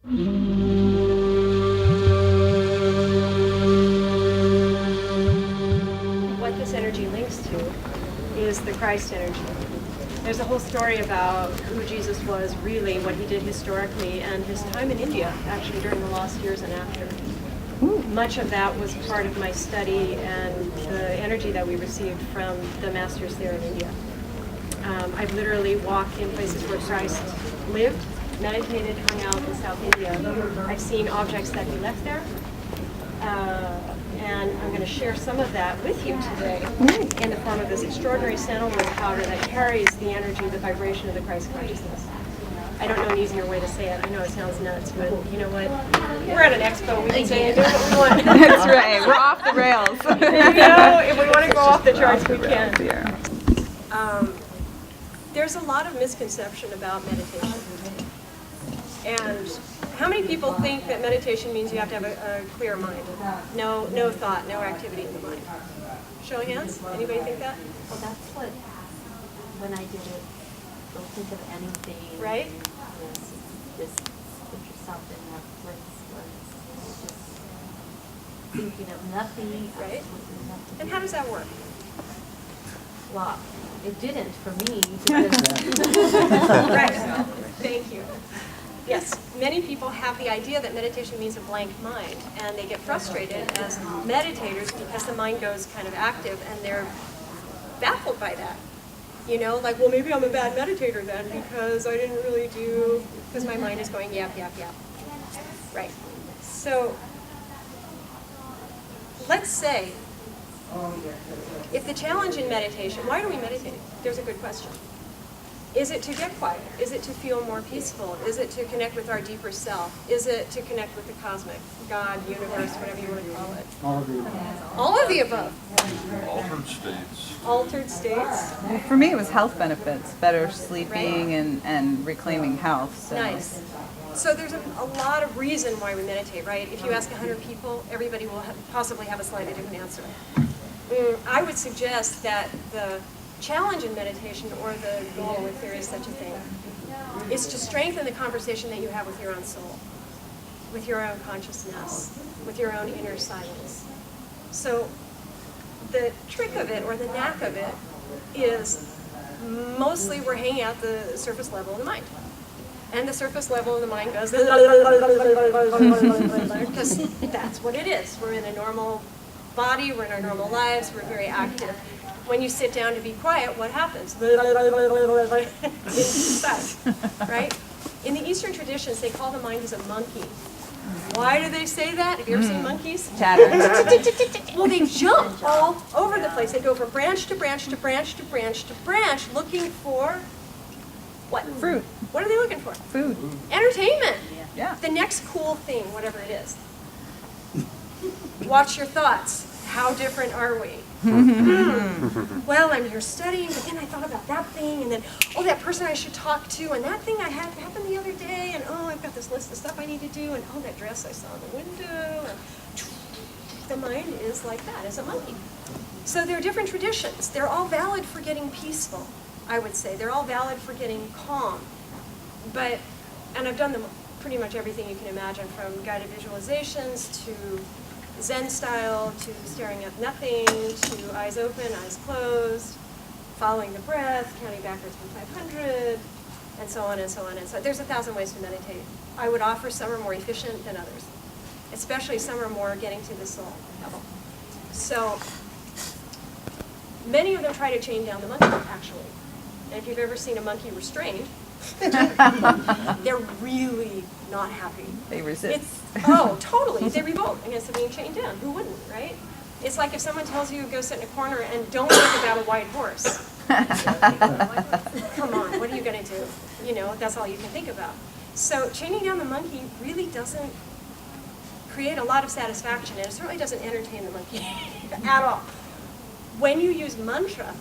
What this energy links to is the Christ energy. There's a whole story about who Jesus was really, what he did historically, and his time in India, actually, during the lost years and after. Much of that was part of my study and the energy that we received from the masters there in India. I've literally walked in places where Christ lived, meditated, hung out in South India. I've seen objects that he left there. And I'm going to share some of that with you today in the form of this extraordinary sandalwood powder that carries the energy, the vibration of the Christ consciousness. I don't know an easier way to say it. I know it sounds nuts, but you know what? We're at an expo. We can say do what we want. That's right. We're off the rails. You know, if we want to go off the charts, we can. There's a lot of misconception about meditation. And how many people think that meditation means you have to have a clear mind? No thought, no activity in the mind. Show of hands. Anybody think that? Well, that's what, when I did it, don't think of anything. Right? Just put yourself in that place where it's just thinking of nothing. Right? Absolutely nothing. And how does that work? Well, it didn't for me. Because Right. Thank you. Yes, many people have the idea that meditation means a blank mind, and they get frustrated as meditators because the mind goes kind of active, and they're baffled by that. You know, like, well, maybe I'm a bad meditator then because I didn't really do, because my mind is going yap, yap, yap. Right. So, let's say, if the challenge in meditation, why do we meditate? There's a good question. Is it to get quiet? Is it to feel more peaceful? Is it to connect with our deeper self? Is it to connect with the cosmic, God, universe, whatever you want to call it? All of the above. All of the above. Altered states. Altered states. For me, it was health benefits, better sleeping and reclaiming health. So. Nice. So there's a lot of reason why we meditate, right? If you ask 100 people, everybody will possibly have a slightly different answer. I would suggest that the challenge in meditation, or the goal, if there is such a thing, is to strengthen the conversation that you have with your own soul, with your own consciousness, with your own inner silence. So the trick of it, or the knack of it, is mostly we're hanging out the surface level of the mind. And the surface level of the mind goes, because that's what it is. We're in a normal body, we're in our normal lives, we're very active. When you sit down to be quiet, what happens? Right? In the Eastern traditions, they call the mind as a monkey. Why do they say that? Have you ever seen monkeys? Chatter. Well, they jump all over the place. They go from branch to branch to branch to branch to branch, looking for what? Fruit. What are they looking for? Food. Entertainment. Yeah. The next cool thing, whatever it is. Watch your thoughts. How different are we? Well, I'm here studying, but then I thought about that thing, and then, oh, that person I should talk to, and that thing I had happened the other day, and oh, I've got this list of stuff I need to do, and oh, that dress I saw in the window. And the mind is like that, as a monkey. So there are different traditions. They're all valid for getting peaceful, I would say. They're all valid for getting calm. But, and I've done them pretty much everything you can imagine, from guided visualizations to Zen style, to staring at nothing, to eyes open, eyes closed, following the breath, counting backwards from 500, and so on and so on and so on. There's 1,000 ways to meditate. I would offer some are more efficient than others, especially some are more getting to the soul level. So many of them try to chain down the monkey, actually. And if you've ever seen a monkey restrained, they're really not happy. They resist. Oh, totally. They revolt against it being chained down. Who wouldn't, right? It's like if someone tells you go sit in a corner and don't think about a white horse. Come on, what are you going to do? You know, that's all you can think about. So chaining down the monkey really doesn't create a lot of satisfaction, and it certainly doesn't entertain the monkey at all. When you use mantra,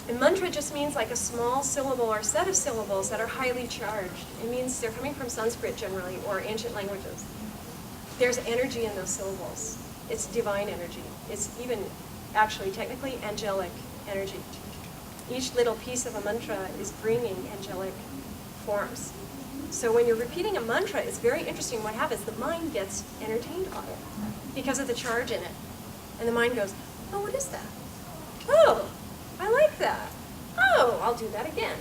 and mantra just means like a small syllable or set of syllables that are highly charged. It means they're coming from Sanskrit generally, or ancient languages. There's energy in those syllables. It's divine energy. It's even actually technically angelic energy. Each little piece of a mantra is bringing angelic forms. So when you're repeating a mantra, it's very interesting what happens. The mind gets entertained by it because of the charge in it. And the mind goes, oh, what is that? Oh, I like that. Oh, I'll do that again.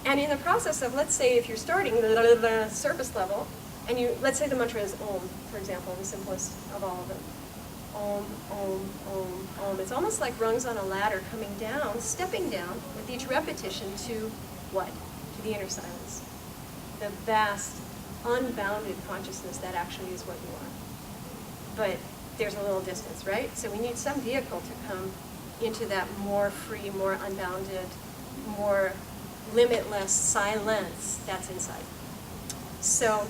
And in the process of, let's say if you're starting the surface level, and let's say the mantra is Om, for example, the simplest of all of them. Om, Om, Om, Om. It's almost like rungs on a ladder coming down, stepping down with each repetition to what? To the inner silence. The vast, unbounded consciousness that actually is what you are. But there's a little distance, right? So we need some vehicle to come into that more free, more unbounded, more limitless silence that's inside. So,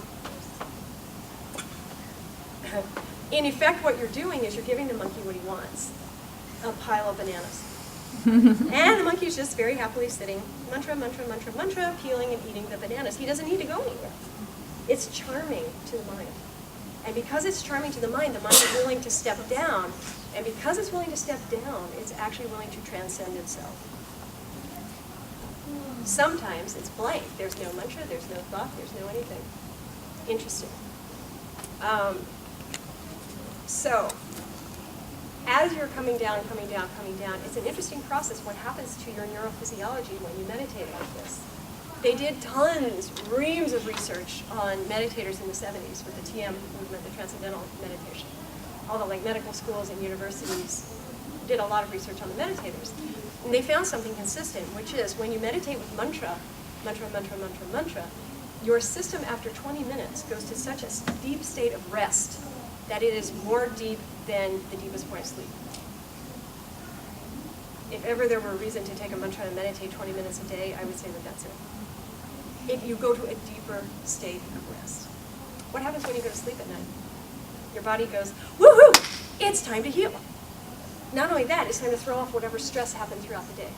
in effect, what you're doing is you're giving the monkey what he wants, a pile of bananas. And the monkey's just very happily sitting, mantra, mantra, mantra, mantra, peeling and eating the bananas. He doesn't need to go anywhere. It's charming to the mind. And because it's charming to the mind is willing to step down. And because it's willing to step down, it's actually willing to transcend itself. Sometimes it's blank. There's no mantra, there's no thought, there's no anything. Interesting. So, as you're coming down, coming down, coming down, it's an interesting process. What happens to your neurophysiology when you meditate like this? They did tons, reams of research on meditators in the 70s with the TM movement, the Transcendental Meditation. All the medical schools and universities did a lot of research on the meditators. And they found something consistent, which is when you meditate with mantra, mantra, mantra, mantra, mantra, your system after 20 minutes goes to such a deep state of rest that it is more deep than the deepest point of sleep. If ever there were a reason to take a mantra and meditate 20 minutes a day, I would say that that's it. If you go to a deeper state of rest. What happens when you go to sleep at night? Your body goes, woohoo, it's time to heal. Not only that, it's time to throw off whatever stress happened throughout the day.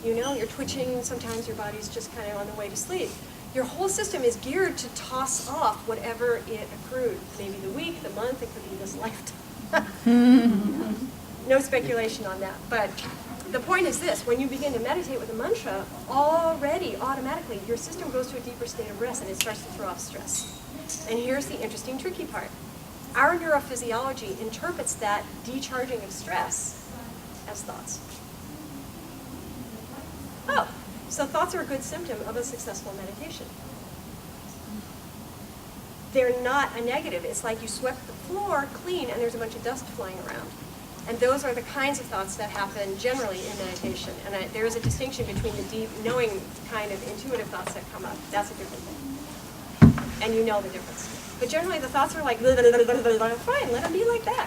You know, you're twitching, sometimes your body's just kind of on the way to sleep. Your whole system is geared to toss off whatever it accrued. Maybe the week, the month, it could be this lifetime. No speculation on that. But the point is this, when you begin to meditate with a mantra, already, automatically, your system goes to a deeper state of rest and it starts to throw off stress. And here's the interesting, tricky part. Our neurophysiology interprets that decharging of stress as thoughts. Oh, so thoughts are a good symptom of a successful meditation. They're not a negative. It's like you swept the floor clean and there's a bunch of dust flying around. And those are the kinds of thoughts that happen generally in meditation. And there is a distinction between the deep, knowing kind of intuitive thoughts that come up. That's a different thing. And you know the difference. But generally the thoughts are like, fine, let them be like that.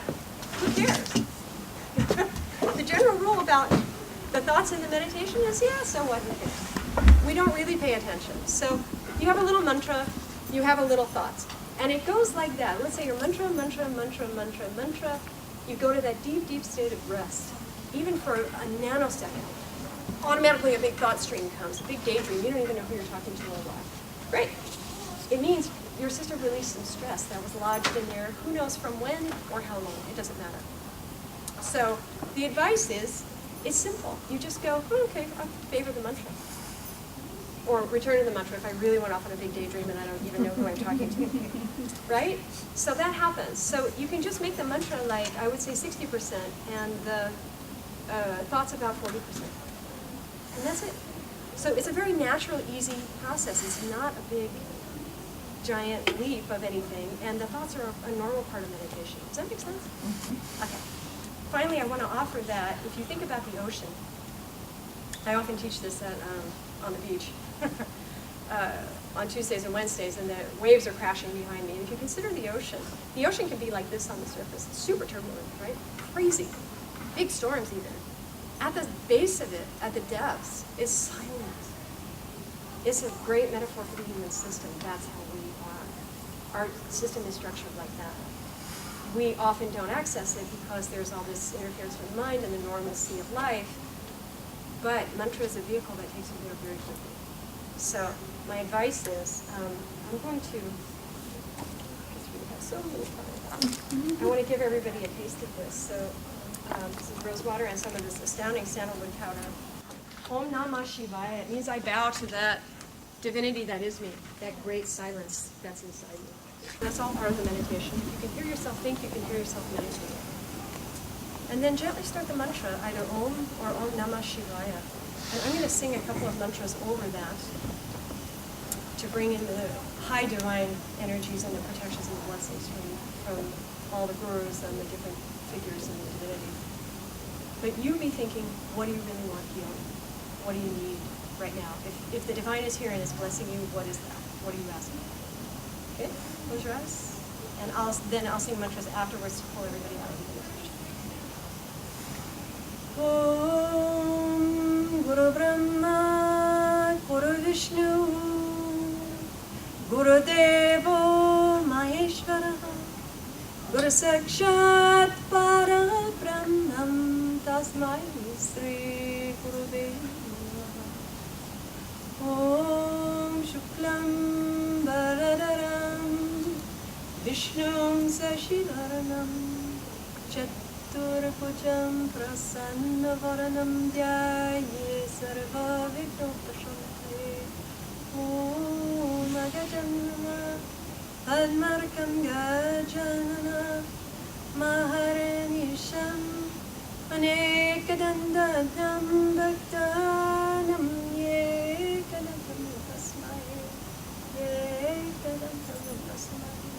Who cares? The general rule about the thoughts in the meditation is, yeah, so what, who cares? We don't really pay attention. So you have a little mantra, you have a little thoughts. And it goes like that. Let's say your mantra, mantra, mantra, mantra, mantra. You go to that deep, deep state of rest, even for a nanosecond. Automatically a big thought stream comes, a big daydream. You don't even know who you're talking to or why. Great. It means your system released some stress that was lodged in there. Who knows from when or how long? It doesn't matter. So the advice is, it's simple. You just go, okay, I favor the mantra. Or return to the mantra if I really went off on a big daydream and I don't even know who I'm talking to. Right? So that happens. So you can just make the mantra like, I would say 60%, and the thoughts about 40%. And that's it. So it's a very natural, easy process. It's not a big, giant leap of anything, and the thoughts are a normal part of meditation. Does that make sense? Okay. Finally, I want to offer that if you think about the ocean, I often teach this on the beach on Tuesdays and Wednesdays, and the waves are crashing behind me. And if you consider the ocean can be like this on the surface. It's super turbulent, right? Crazy. Big storms even. At the base of it, at the depths, is silence. It's a great metaphor for the human system. That's how we are. Our system is structured like that. We often don't access it because there's all this interference from the mind and the normalcy of life. But mantra is a vehicle that takes you there very quickly. So my advice is, I'm going to, because we have so little time, I want to give everybody a taste of this. So this is rose water and some of this astounding sandalwood powder. Om Namah Shivaya. It means I bow to that divinity that is me, that great silence that's inside me. That's all part of the meditation. If you can hear yourself think, you can hear yourself meditate. And then gently start the mantra, either Om or Om Namah Shivaya. And I'm going to sing a couple of mantras over that to bring in the high divine energies and the protections and the blessings from all the gurus and the different figures in the divinity. But you be thinking, what do you really want healed? What do you need right now? If the divine is here and is blessing you, what is that? What are you asking? Okay, close your eyes. And I'll sing mantras afterwards to pull everybody out of the meditation. Om Guru Brahma Guru Vishnu Guru Devo Maheshwara Guru Sakshat Parabrahmam Tasmai Sri Gurave Namaha. Om Shuklam Varadaram Vishnum Sashivaranam Chaturabhujam Prasannavaranam Dhyaye Sarva Vignopashante. Om Agajanana Padmarkam Gajanana Maharanisham Anekadandadam Bhaktanam Yekadandam Tasmaye Yekadandam Tasmaye.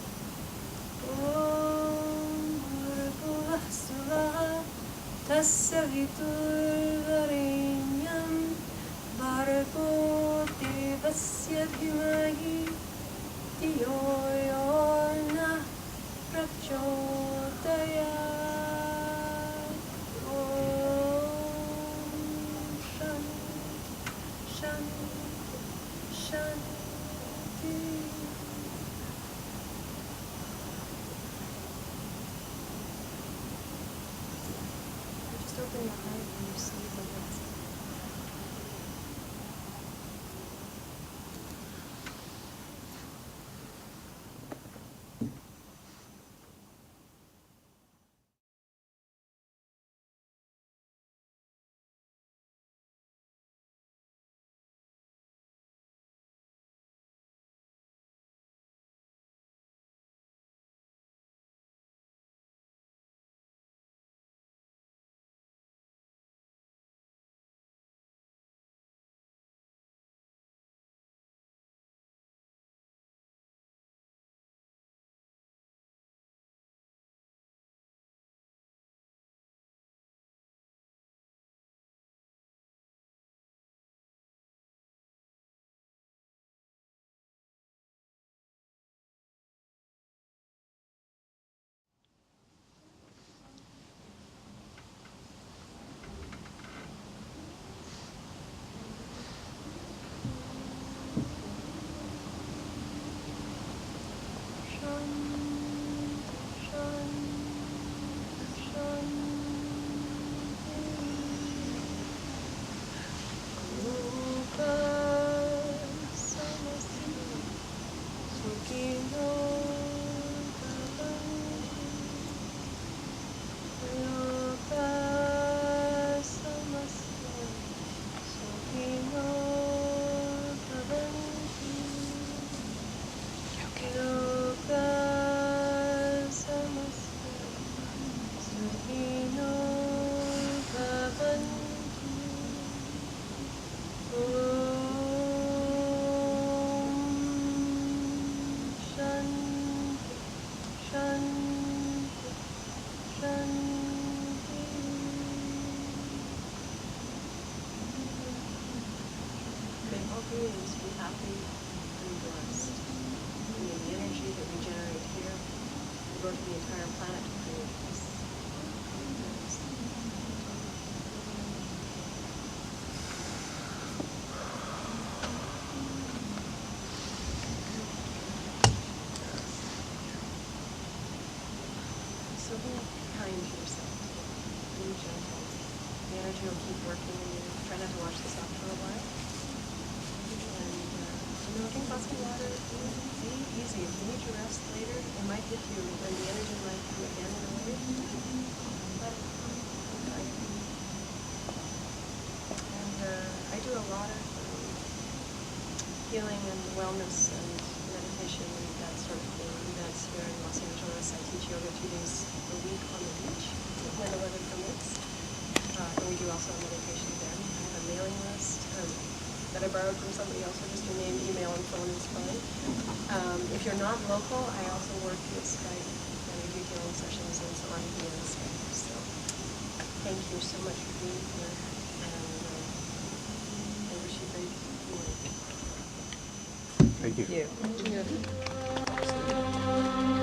Om Bhurvuvah Suvah Tasya Viturvarenyam Bhargo Devasya Dhimahi Diyo Yona Prachodayat. Om Shanti Shanti. Just open your heart when you sleep like that. beings be happy and blessed. And in the energy that we generate here, we go to the entire planet to create peace. So be kind to yourself. Be gentle. The energy will keep working, and you try not to watch this off for a while. And drink lots of water. Be easy. If you need to rest later, it might hit you when the energy might come again in a way. But and I do a lot of healing and wellness and meditation and that sort of thing. Events here in Los Angeles. I teach yoga 2 days a week on the beach when the weather permits. And we do also a meditation there. I have a mailing list that I borrowed from somebody else, so just your name, email, and phone is fine. If you're not local, I also work with Skype, and I do healing sessions and so on via Skype. So thank you so much for being here, and I wish you great morning. Thank you. Thank you. Thank you.